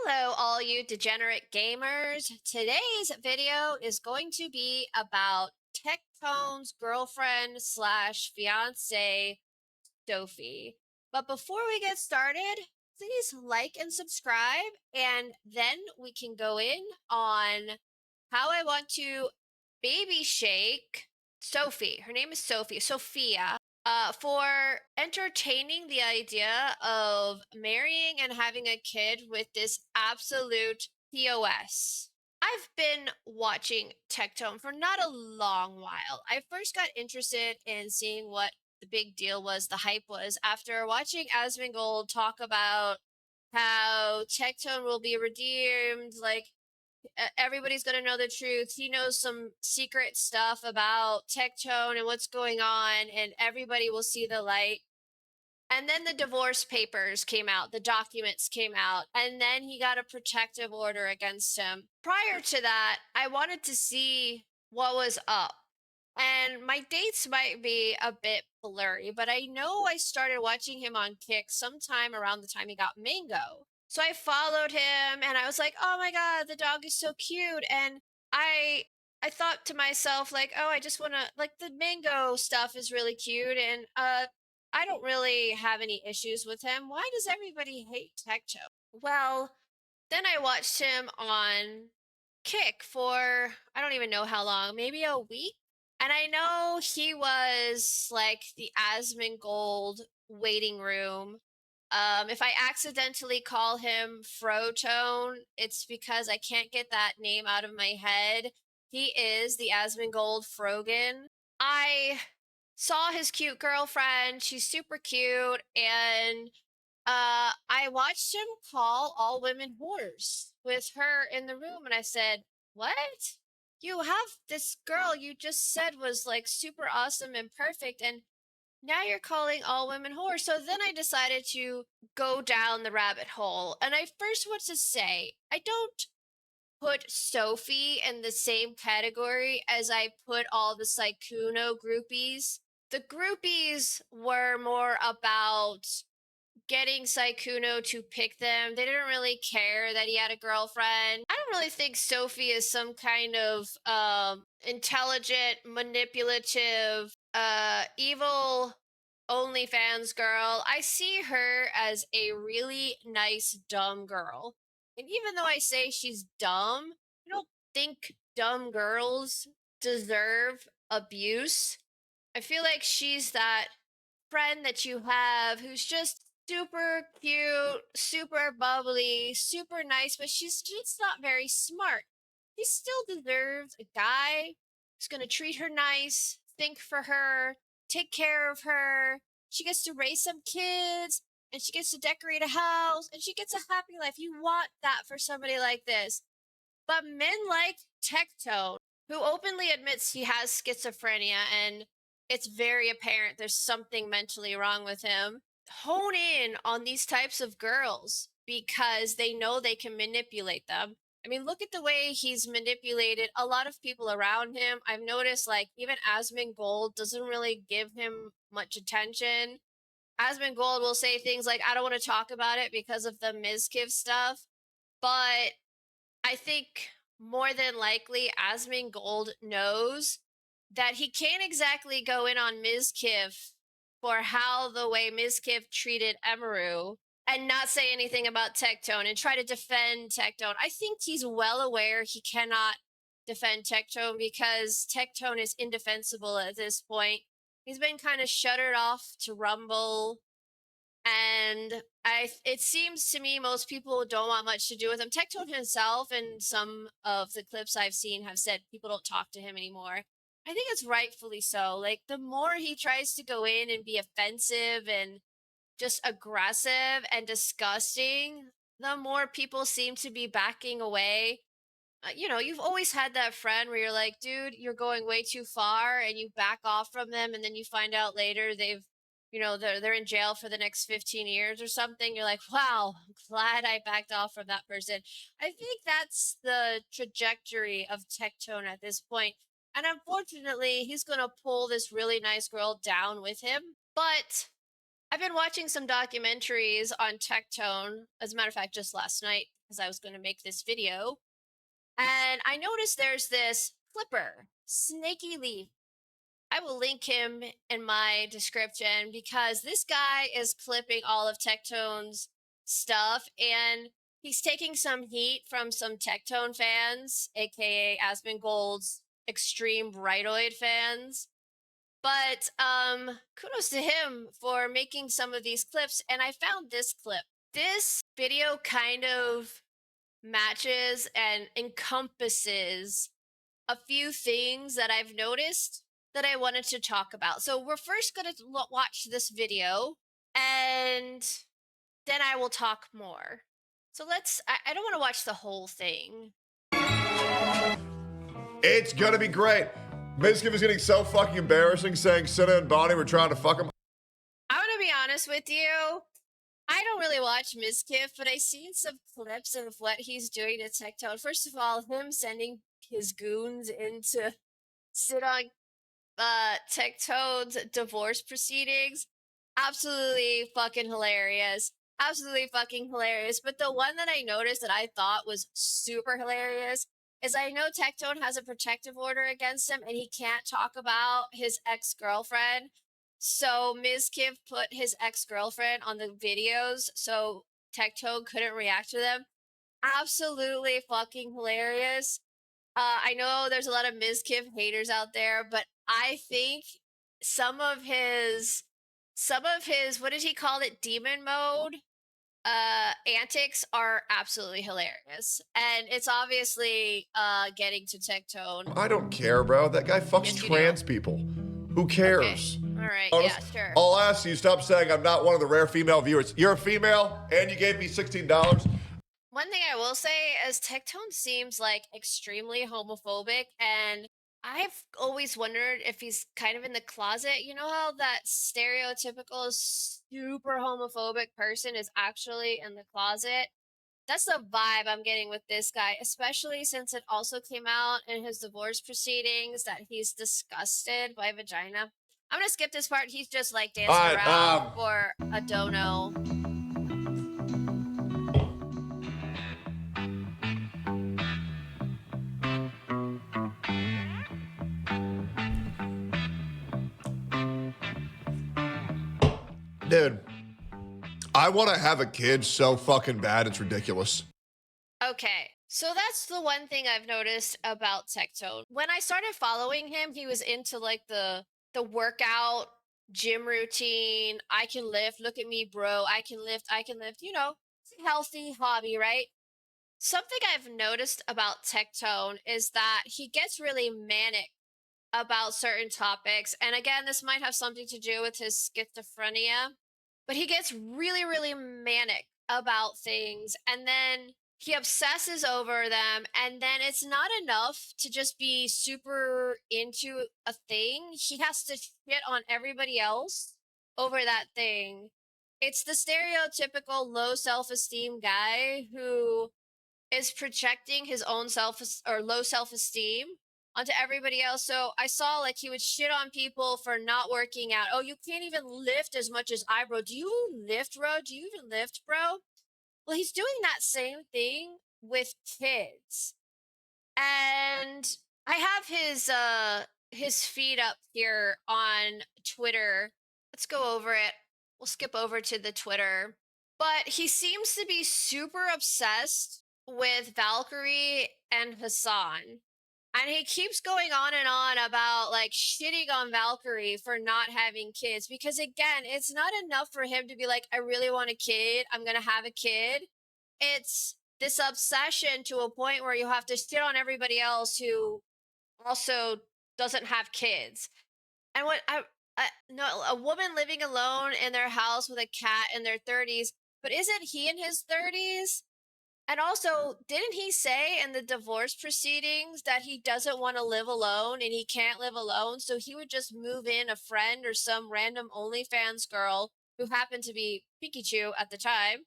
Hello, all you degenerate gamers. Today's video is going to be about Tectone's girlfriend slash fiance, Sophie. But before we get started, please like and subscribe, and then we can go in on how I want to baby shake Sophie. Her name is Sophie, Sophia, for entertaining the idea of marrying and having a kid with this absolute POS. I've been watching Tectone for not a long while. I first got interested in seeing what the big deal was, the hype was, after watching Asmongold talk about how Tectone will be redeemed, like everybody's going to know the truth. He knows some secret stuff about Tectone and what's going on, and everybody will see the light. And then the divorce papers came out, the documents came out, and then he got a protective order against him. Prior to that, I wanted to see what was up. And my dates might be a bit blurry, but I know I started watching him on Kick sometime around the time he got Mango. So I followed him and I was like, "Oh my god, the dog is so cute." And I thought to myself like, "Oh, I just want to like the Mango stuff is really cute and I don't really have any issues with him. Why does everybody hate Tecto?" Well, then I watched him on Kick for I don't even know how long, maybe a week. And I know he was like the Asmongold waiting room. If I accidentally call him Frotone, it's because I can't get that name out of my head. He is the Asmongold Frogan. I saw his cute girlfriend. She's super cute. And I watched him call all women whores with her in the room. And I said, "What? You have this girl you just said was like super awesome and perfect. And now you're calling all women whores." So then I decided to go down the rabbit hole. And I first want to say, I don't put Sophie in the same category as I put all the Sykkuno groupies. The groupies were more about getting Sykkuno to pick them. They didn't really care that he had a girlfriend. I don't really think Sophie is some kind of intelligent, manipulative, evil OnlyFans girl. I see her as a really nice, dumb girl. And even though I say she's dumb, I don't think dumb girls deserve abuse. I feel like she's that friend that you have who's just super cute, super bubbly, super nice, but she's just not very smart. She still deserves a guy who's going to treat her nice, think for her, take care of her. She gets to raise some kids and she gets to decorate a house and she gets a happy life. You want that for somebody like this. But men like Tectone, who openly admits he has schizophrenia and it's very apparent there's something mentally wrong with him, hone in on these types of girls because they know they can manipulate them. I mean, look at the way he's manipulated a lot of people around him. I've noticed, like, even Asmongold doesn't really give him much attention. Asmongold will say things like, "I don't want to talk about it because of the Mizkif stuff." But I think more than likely Asmongold knows that he can't exactly go in on Mizkif for how the way Mizkif treated Emaru and not say anything about Tectone and try to defend Tectone. I think he's well aware he cannot defend Tectone because Tectone is indefensible at this point. He's been kind of shuttered off to Rumble, and it seems to me most people don't want much to do with him. Tectone himself and some of the clips I've seen have said people don't talk to him anymore. I think it's rightfully so. Like, the more he tries to go in and be offensive and just aggressive and disgusting, the more people seem to be backing away. You've always had that friend where you're like, "Dude, you're going way too far," and you back off from them, and then you find out later they're in jail for the next 15 years or something. You're like, "Wow, I'm glad I backed off from that person." I think that's the trajectory of Tectone at this point. And unfortunately, he's going to pull this really nice girl down with him. But I've been watching some documentaries on Tectone, as a matter of fact, just last night, because I was going to make this video. And I noticed there's this clipper, Snaky Leaf. I will link him in my description because this guy is clipping all of Tectone's stuff and he's taking some heat from some Tectone fans, aka Asmongold's extreme rightoid fans. But kudos to him for making some of these clips. And I found this clip. This video kind of matches and encompasses a few things that I've noticed that I wanted to talk about. So we're first going to watch this video and then I will talk more. So I don't want to watch the whole thing. It's gonna be great. Mizkif is getting so fucking embarrassing saying Senna and Bonnie were trying to fuck him. I'm going to be honest with you. I don't really watch Mizkif, but I've seen some clips of what he's doing to Tectone. First of all, him sending his goons in to sit on Tectone's divorce proceedings. Absolutely fucking hilarious. Absolutely fucking hilarious. But the one that I noticed that I thought was super hilarious is I know Tectone has a protective order against him and he can't talk about his ex-girlfriend. So Mizkif put his ex-girlfriend on the videos so Tectone couldn't react to them. Absolutely fucking hilarious. I know there's a lot of Mizkif haters out there, but I think some of his what did he call it, demon mode antics are absolutely hilarious. And it's obviously getting to Tectone. I don't care, bro. That guy fucks Yes, you trans do. people. Who cares? Okay. All right. Honest, Yeah, sure. I'll ask you, stop saying I'm not one of the rare female viewers. You're a female and you gave me $16. One thing I will say is Tectone seems like extremely homophobic, and I've always wondered if he's kind of in the closet. You know how that stereotypical super homophobic person is actually in the closet? That's the vibe I'm getting with this guy, especially since it also came out in his divorce proceedings that he's disgusted by vagina. I'm gonna skip this part. He's just like dancing around for a dono. Dude, I want to have a kid so fucking bad, it's ridiculous. Okay, so that's the one thing I've noticed about Tectone. When I started following him, he was into like the workout gym routine. I can lift, look at me, bro. I can lift, I can lift. You know, it's a healthy hobby, right? Something I've noticed about Tectone is that he gets really manic about certain topics. And again, this might have something to do with his schizophrenia, but he gets really, really manic about things. And then he obsesses over them. And then it's not enough to just be super into a thing. He has to shit on everybody else over that thing. It's the stereotypical low self esteem guy who is projecting his own low self esteem onto everybody else. So I saw like he would shit on people for not working out. Oh, you can't even lift as much as I, bro. Do you lift, bro? Do you even lift, bro? Well, he's doing that same thing with kids. And I have his feed up here on Twitter. Let's go over it. We'll skip over to the Twitter. But he seems to be super obsessed with Valkyrae and Hasan. And he keeps going on and on about like shitting on Valkyrae for not having kids. Because again, it's not enough for him to be like, I really want a kid. I'm going to have a kid. It's this obsession to a point where you have to shit on everybody else who also doesn't have kids. And what no, a woman living alone in their house with a cat in their 30s, but isn't he in his 30s? And also, didn't he say in the divorce proceedings that he doesn't want to live alone and he can't live alone? So he would just move in a friend or some random OnlyFans girl who happened to be pinkchyu at the time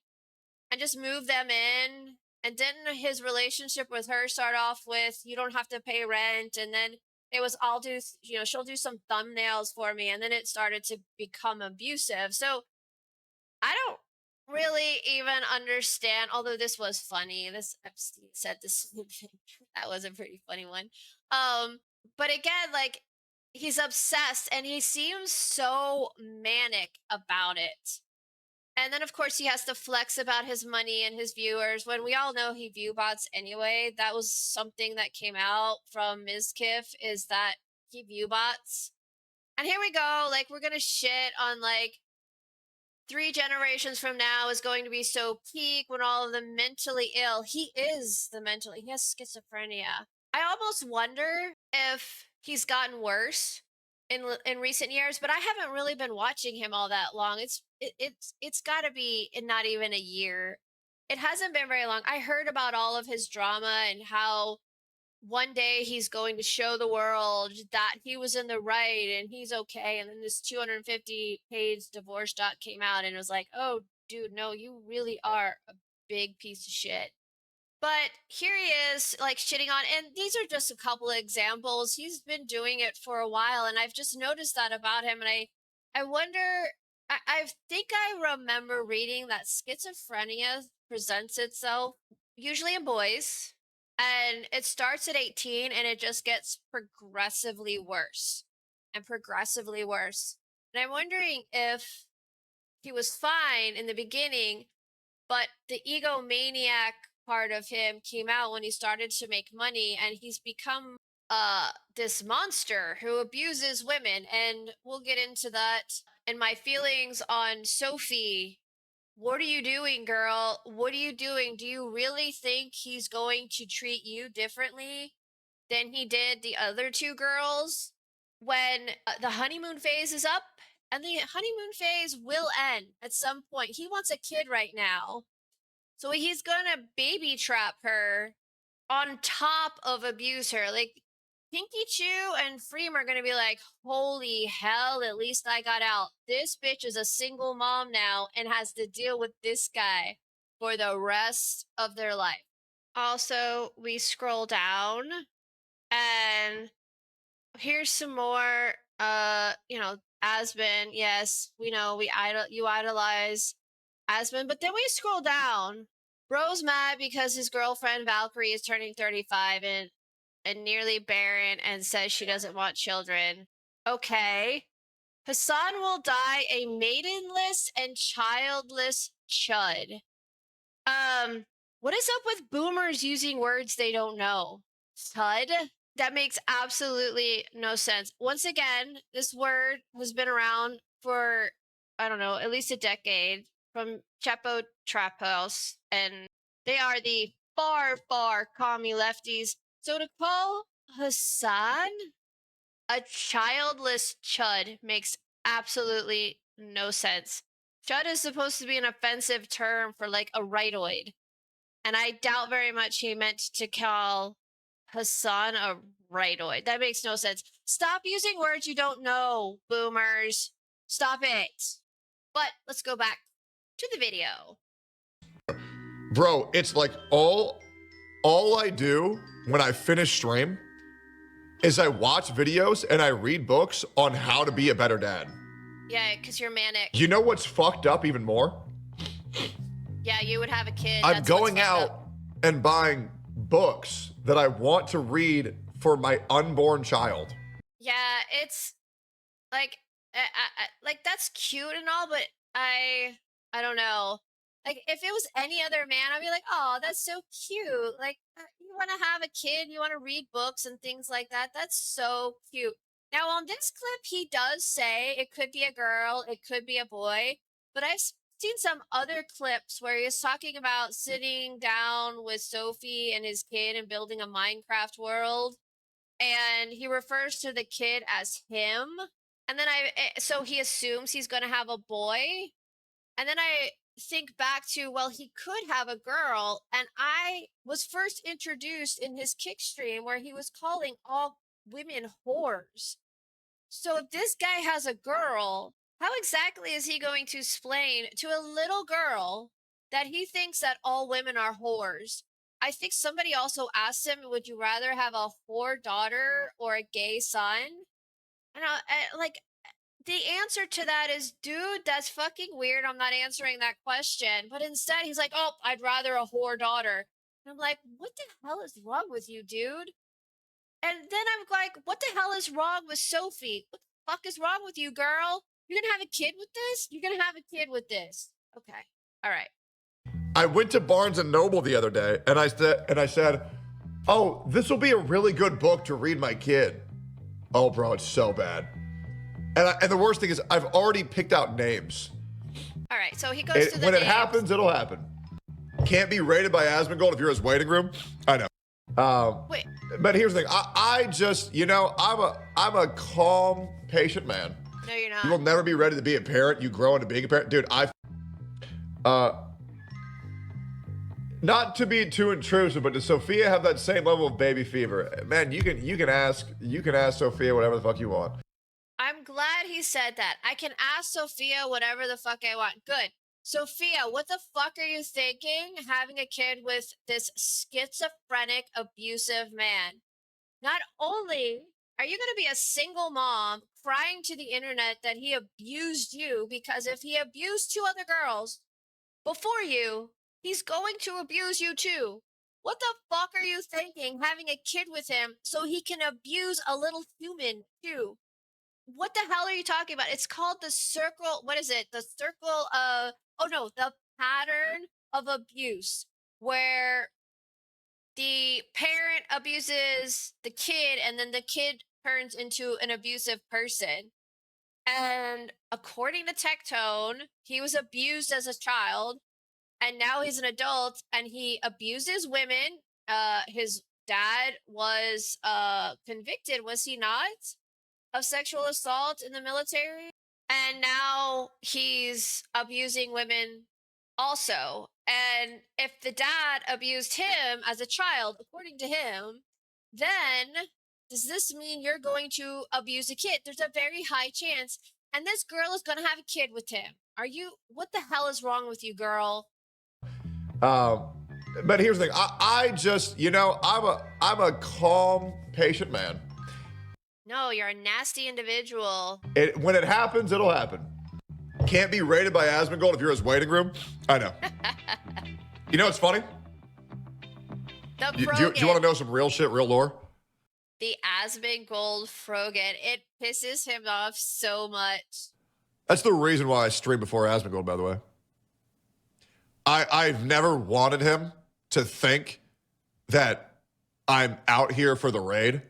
and just move them in. And didn't his relationship with her start off with, you don't have to pay rent? And then it was, I'll do, she'll do some thumbnails for me. And then it started to become abusive. So I don't really even understand, although this was funny. This Epstein said this that was a pretty funny one. Um, but again, like he's obsessed and he seems so manic about it. And then of course he has to flex about his money and his viewers when we all know he view bots anyway. That was something that came out from Mizkif is that he view bots. And here we go, like we're gonna shit on like 3 generations from now is going to be so peak when all of them mentally ill. He is the mentally. He has schizophrenia. I almost wonder if he's gotten worse in recent years, but I haven't really been watching him all that long. It's got to be in not even a year. It hasn't been very long. I heard about all of his drama and how one day he's going to show the world that he was in the right and he's okay. And then this 250-page divorce doc came out and it was like, oh, dude, no, you really are a big piece of shit. But here he is, like shitting on, and these are just a couple of examples. He's been doing it for a while, and I've just noticed that about him. And I wonder. I think I remember reading that schizophrenia presents itself usually in boys, and it starts at 18, and it just gets progressively worse, and progressively worse. And I'm wondering if he was fine in the beginning but the egomaniac part of him came out when he started to make money and he's become this monster who abuses women and we'll get into that and my feelings on Sophie. What are you doing, girl? What are you doing? Do you really think he's going to treat you differently than he did the other 2 girls when the honeymoon phase is up? And the honeymoon phase will end at some point. He wants a kid right now, so he's gonna baby trap her on top of abuse her. Like pinkchyu and Fream are gonna be like, holy hell, at least I got out. This bitch is a single mom now and has to deal with this guy for the rest of their life. Also, we scroll down and here's some more Asmon. Yes, we know you idolize Asmon, but then we scroll down. Bro's mad because his girlfriend Valkyrae is turning 35 and nearly barren and says she doesn't want children. Okay. Hasan will die a maidenless and childless chud. What is up with boomers using words they don't know? Chud? That makes absolutely no sense. Once again, this word has been around for, I don't know, at least a decade from Chapo Trap House, and they are the far, far commie lefties. So to call Hasan a childless chud makes absolutely no sense. Chud is supposed to be an offensive term for like a rightoid. And I doubt very much he meant to call Hasan a rightoid. That makes no sense. Stop using words you don't know, boomers. Stop it. But let's go back to the video. Bro, it's like all I do when I finish stream is I watch videos and I read books on how to be a better dad. Yeah, because you're manic. You know what's fucked up even more? Yeah, you would have a kid. I'm going out and buying books that I want to read for my unborn child. Yeah, it's like, like that's cute and all, but I don't know. Like if it was any other man, I'd be like, oh, that's so cute. Like you want to have a kid, you want to read books and things like that. That's so cute. Now on this clip, he does say it could be a girl, it could be a boy, but I've seen some other clips where he's talking about sitting down with Sophie and his kid and building a Minecraft world, and he refers to the kid as him. And then so he assumes he's going to have a boy. And then I think back to, well, he could have a girl. And I was first introduced in his kick stream where he was calling all women whores. So if this guy has a girl, how exactly is he going to explain to a little girl that he thinks that all women are whores? I think somebody also asked him, would you rather have a whore daughter or a gay son? And like, the answer to that is, dude, that's fucking weird. I'm not answering that question. But instead, he's like, oh, I'd rather a whore daughter. And I'm like, what the hell is wrong with you, dude? And then I'm like, what the hell is wrong with Sophie? What the fuck is wrong with you, girl? You're gonna have a kid with this? You're gonna have a kid with this. Okay. All right. I went to Barnes and Noble the other day and I said, oh, this will be a really good book to read my kid. Oh, bro, it's so bad. And the worst thing is I've already picked out names. All right, so he goes to the When names. it happens, it'll happen. Can't be rated by Asmongold if you're his waiting room. I know. Wait. But here's the thing. I just, I'm a calm, patient man. No, you're not. You will never be ready to be a parent. You grow into being a parent. Dude, not to be too intrusive, but does Sophia have that same level of baby fever? Man, you can ask Sophia whatever the fuck you want. I'm glad he said that. I can ask Sophia whatever the fuck I want. Good. Sophia, what the fuck are you thinking having a kid with this schizophrenic, abusive man? Not only are you going to be a single mom crying to the internet that he abused you, because if he abused two other girls before you, he's going to abuse you too. What the fuck are you thinking having a kid with him so he can abuse a little human too? What the hell are you talking about? It's called the circle. What is it? The circle of, oh no, the pattern of abuse, where the parent abuses the kid and then the kid turns into an abusive person. And according to Tectone, he was abused as a child and now he's an adult and he abuses women. His dad was convicted, was he not, of sexual assault in the military? And now he's abusing women also. And if the dad abused him as a child, according to him, then does this mean you're going to abuse a kid? There's a very high chance. And this girl is going to have a kid with him. What the hell is wrong with you, girl? But here's the thing. I just, I'm a calm, patient man. No, you're a nasty individual. When it happens, it'll happen. Can't be rated by Asmongold if you're his waiting room. I know. You know what's funny? Do you want to know some real shit, real lore? The Asmongold Frogan. It pisses him off so much. That's the reason why I stream before Asmongold, by the way. I've never wanted him to think that I'm out here for the raid.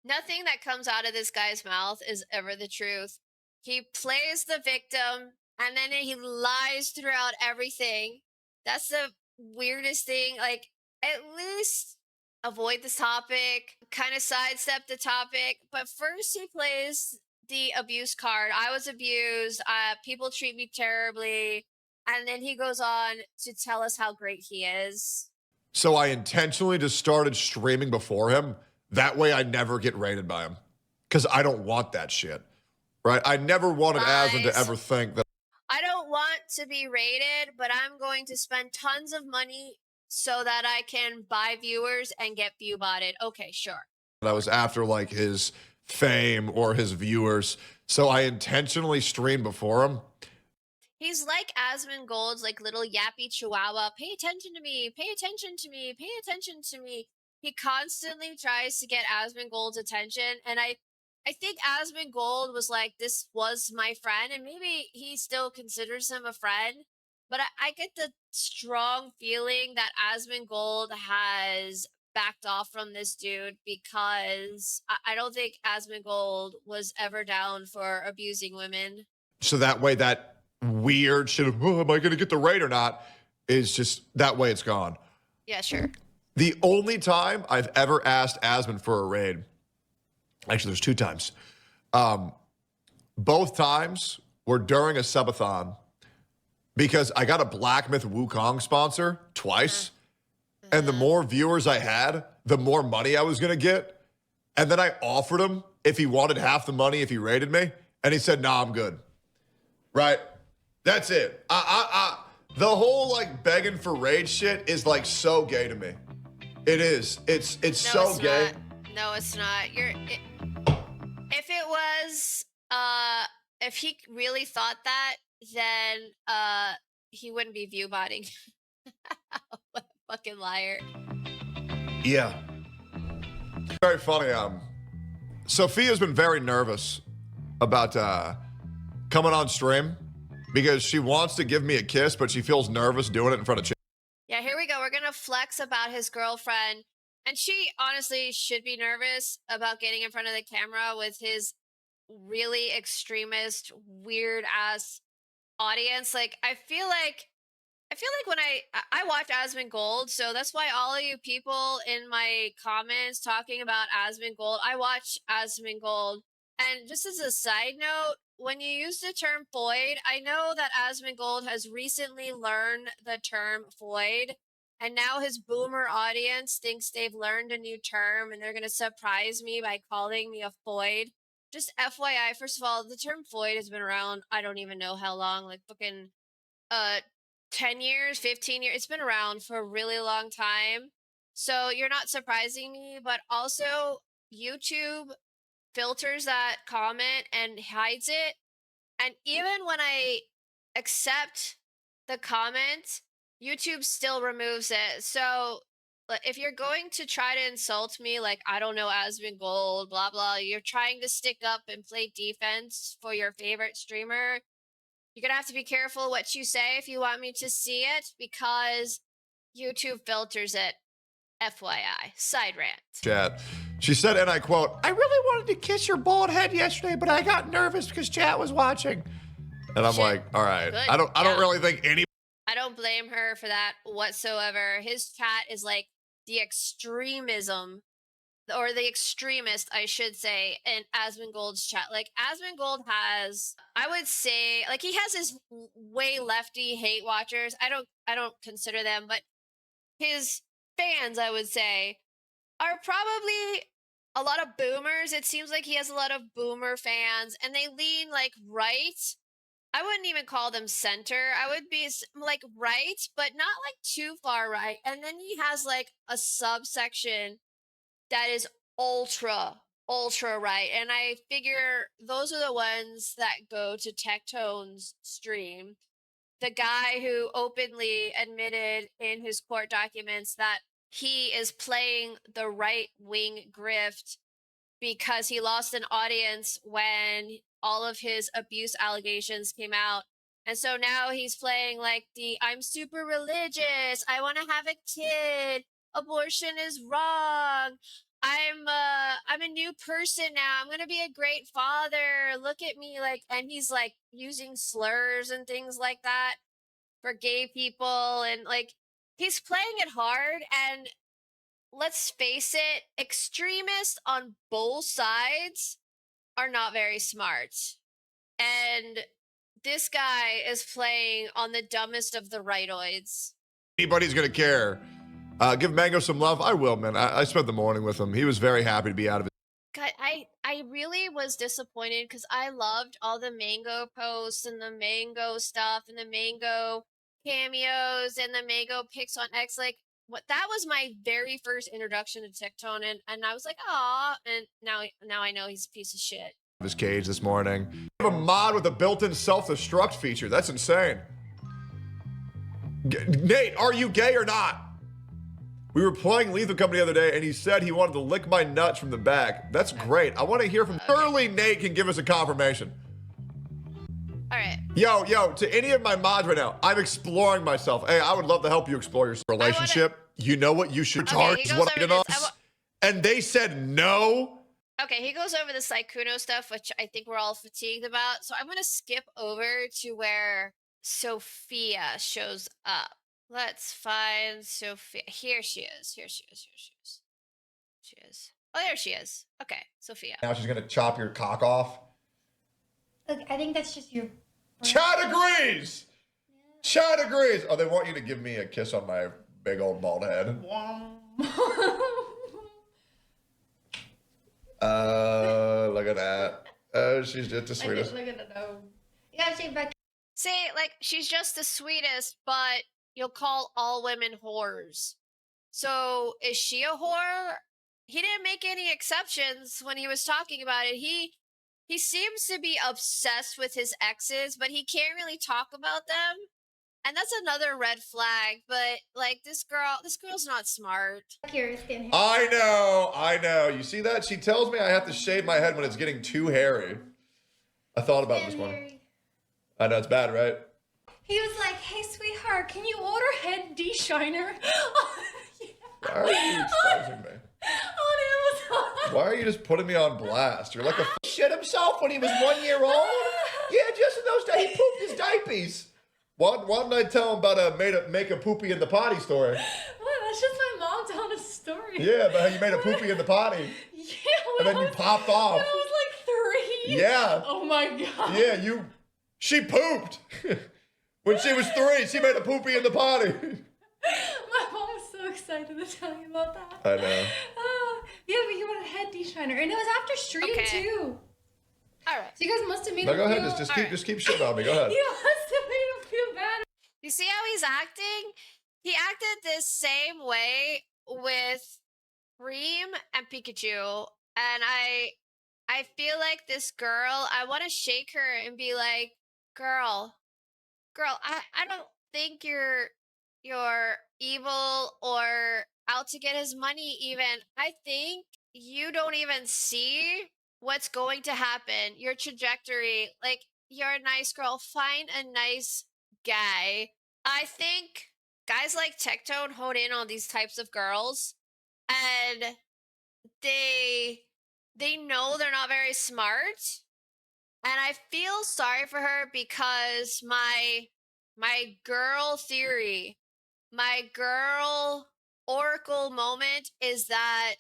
Nothing that comes out of this guy's mouth is ever the truth. He plays the victim and then he lies throughout everything. That's the weirdest thing. Like, at least avoid this topic, kind of sidestep the topic. But first he plays the abuse card. I was abused. People treat me terribly. And then he goes on to tell us how great he is. So I intentionally just started streaming before him. That way I never get raided by him. Because I don't want that shit. Right? I never wanted Aslan to ever think that. I don't want to be raided, but I'm going to spend tons of money so that I can buy viewers and get view botted. Okay, sure. I was after like his fame or his viewers. So I intentionally streamed before him. He's like Asmongold's like little yappy chihuahua. Pay attention to me. Pay attention to me. Pay attention to me. He constantly tries to get Asmongold's attention. And I think Asmongold was like, this was my friend. And maybe he still considers him a friend. But I get the strong feeling that Asmongold has backed off from this dude because I don't think Asmongold was ever down for abusing women. So that way that weird shit of, oh, am I going to get the raid or not, is just, that way it's gone. Yeah, sure. The only time I've ever asked Asmon for a raid, actually there's 2 times. Both times were during a subathon because I got a Black Myth Wukong sponsor twice. And the more viewers I had, the more money I was going to get. And then I offered him if he wanted half the money if he raided me. And he said, nah, I'm good. Right? That's it. The whole like begging for raid shit is like so gay to me. It is. It's so gay. No, it's not. If it was If he really thought that, then he wouldn't be view botting. What a fucking liar. Yeah. Very funny. Sophia's been very nervous about coming on stream because she wants to give me a kiss, but she feels nervous doing it in front of chat. Yeah, here we go. We're gonna flex about his girlfriend. And she honestly should be nervous about getting in front of the camera with his really extremist, weird ass audience. Like I feel like when I watch Asmongold, so that's why all of you people in my comments talking about Asmongold, I watch Asmongold. And just as a side note, when you use the term void, I know that Asmongold has recently learned the term void, and now his boomer audience thinks they've learned a new term, and they're gonna surprise me by calling me a void. Just FYI, first of all, the term void has been around. I don't even know how long, like fucking uh 10 years, 15 years. It's been around for a really long time. So you're not surprising me, but also YouTube filters that comment and hides it. And even when I accept the comment, YouTube still removes it. So if you're going to try to insult me, like, I don't know, Asmongold, Gold, blah, blah, you're trying to stick up and play defense for your favorite streamer, you're gonna have to be careful what you say if you want me to see it, because YouTube filters it. FYI. Side rant. Chat. She said, and I quote, "I really wanted to kiss your bald head yesterday, but I got nervous because chat was watching." And I'm like, all right. Good. I don't really think any. I don't blame her for that whatsoever. His chat is like the extremism, or the extremist, I should say, in Asmongold's chat. Like, Asmongold has, I would say, like, he has his way lefty hate watchers. I don't consider them, but his fans, I would say, are probably a lot of boomers. It seems like he has a lot of boomer fans, and they lean like right. I wouldn't even call them center. I would be like right, but not like too far right. And then he has like a subsection that is ultra right. And I figure those are the ones that go to Tectone's stream. The guy who openly admitted in his court documents that he is playing the right wing grift because he lost an audience when all of his abuse allegations came out. And so now he's playing like the I'm super religious, I want to have a kid, abortion is wrong. I'm a new person now. I'm going to be a great father. Look at me, like, and he's like using slurs and things like that for gay people, and like he's playing it hard. And let's face it, extremists on both sides are not very smart. And this guy is playing on the dumbest of the rightoids. Anybody's gonna care. Give Mango some love. I will, man. I spent the morning with him. He was very happy to be out of it. God, I really was disappointed because I loved all the Mango posts and the Mango stuff and the Mango cameos and the Mango pics on X. Like, what, that was my very first introduction to Tectone, and I was like, aw, and now I know he's a piece of shit. His cage this morning. We have a mod with a built-in self-destruct feature. That's insane. Nate, are you gay or not? We were playing Lethal Company the other day, and he said he wanted to lick my nuts from the back. That's great. I want to hear from. Surely Nate can give us a confirmation. All right. Yo, to any of my mods right now, I'm exploring myself. Hey, I would love to help you explore your relationship. You know what? You should charge what I did on. And they said no. Okay, he goes over the Sykkuno stuff, which I think we're all fatigued about. So I'm going to skip over to where Sophia shows up. Let's find Sophia. Here she is. Here she is. She is. Oh, there she is. Okay, Sophia. Now she's going to chop your cock off. Look, I think that's just your... Chad agrees! Yeah. Chad agrees! Oh, they want you to give me a kiss on my big old bald head. Look at that. Oh, she's just the sweetest. Look at the nose. You gotta say back. See, like, she's just the sweetest, but you'll call all women whores. So, is she a whore? He didn't make any exceptions when he was talking about it. He he seems to be obsessed with his exes, but he can't really talk about them. And that's another red flag. But like this girl's not smart. Your skin hair. I know. You see that? She tells me I have to shave my head when it's getting too hairy. I thought about it this morning. Hairy. I know, it's bad, right? He was like, "Hey, sweetheart, can you order head de-shiner?" Why are you exposing me? On Amazon. Why are you just putting me on blast? You're like a shit himself when he was 1 year old? Yeah, just in those days, he pooped his diapers. Why didn't I tell him about a make a poopy in the potty story? What? That's just my mom telling a story. Yeah, but how you made a poopy in the potty. Yeah. And then you popped off. When I was like 3. Yeah. Oh my god. Yeah, she pooped. When she was 3, she made a poopy in the potty. My mom was so excited to tell you about that. I know. Yeah, but you wanted a head de-shiner. And it was after stream too. Alright. So you guys must have made No, him go ahead. feel... Just keep shit on me. Go ahead. You must have made him feel bad. You see how he's acting? He acted this same way with Fream and pinkchyu. And I feel like this girl, I want to shake her and be like, girl, I don't think you're evil or out to get his money even. I think you don't even see what's going to happen. Your trajectory. Like, you're a nice girl. Find a nice guy. I think guys like Tectone hone in on these types of girls and they know they're not very smart. And I feel sorry for her because my girl theory, my girl oracle moment is that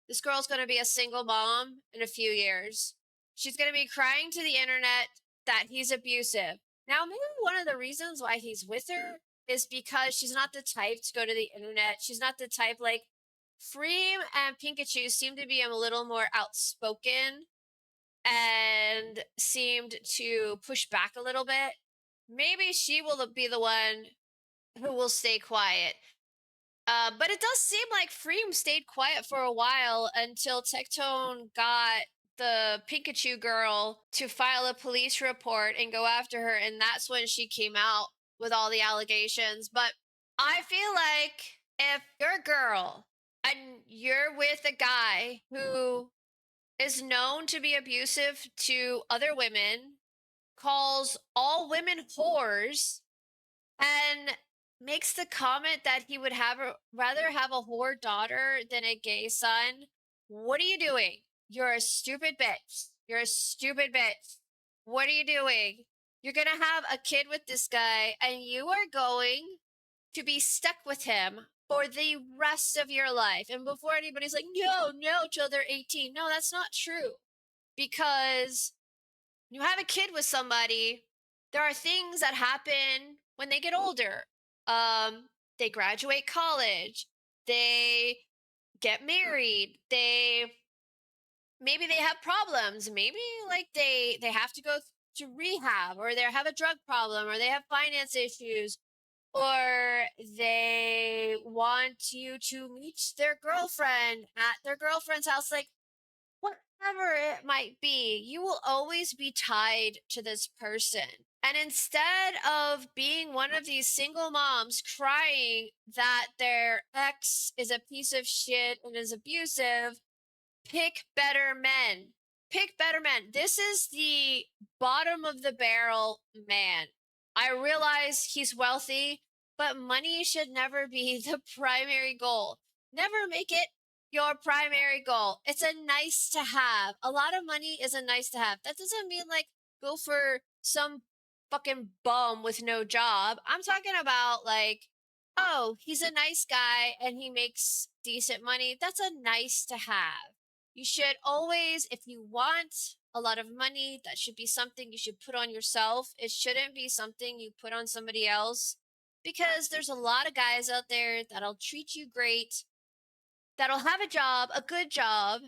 this girl's going to be a single mom in a few years. She's going to be crying to the internet that he's abusive. Now, maybe one of the reasons why he's with her is because she's not the type to go to the internet. She's not the type like Fream and pinkchyu seem to be a little more outspoken and seemed to push back a little bit. Maybe she will be the one who will stay quiet. But it does seem like Fream stayed quiet for a while until Tectone got the pinkchyu girl to file a police report and go after her, and that's when she came out with all the allegations. But I feel like if you're a girl and you're with a guy who is known to be abusive to other women, calls all women whores, and makes the comment that he would rather have a whore daughter than a gay son. What are you doing? You're a stupid bitch. You're a stupid bitch. What are you doing? You're gonna have a kid with this guy, and you are going to be stuck with him for the rest of your life. And before anybody's like, no, till they're 18. No, that's not true. Because you have a kid with somebody, there are things that happen when they get older. They graduate college, they get married, maybe they have problems, maybe like they have to go to rehab, or they have a drug problem, or they have finance issues, or they want you to meet their girlfriend at their girlfriend's house. Like, whatever it might be, you will always be tied to this person. And instead of being one of these single moms crying that their ex is a piece of shit and is abusive, pick better men. Pick better men. This is the bottom of the barrel man. I realize he's wealthy, but money should never be the primary goal. Never make it your primary goal. It's a nice to have. A lot of money is a nice to have. That doesn't mean like go for some fucking bum with no job. I'm talking about like, oh, he's a nice guy and he makes decent money. That's a nice to have. You should always, if you want a lot of money, that should be something you should put on yourself. It shouldn't be something you put on somebody else, because there's a lot of guys out there that'll treat you great, that'll have a job, a good job,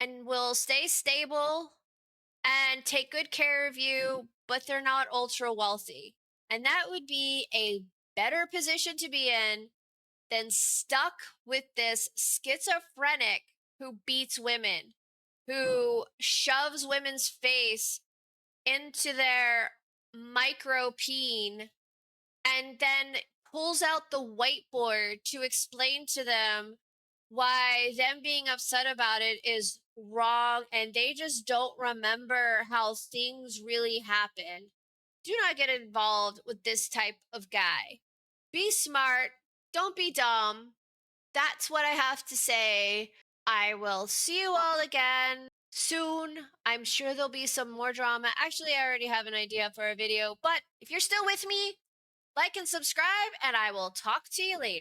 and will stay stable and take good care of you, but they're not ultra wealthy. And that would be a better position to be in than stuck with this schizophrenic who beats women. who shoves women's face into their micro peen and then pulls out the whiteboard to explain to them why them being upset about it is wrong and they just don't remember how things really happen. Do not get involved with this type of guy. Be smart, don't be dumb. That's what I have to say. I will see you all again soon. I'm sure there'll be some more drama. Actually, I already have an idea for a video, but if you're still with me, like and subscribe, and I will talk to you later.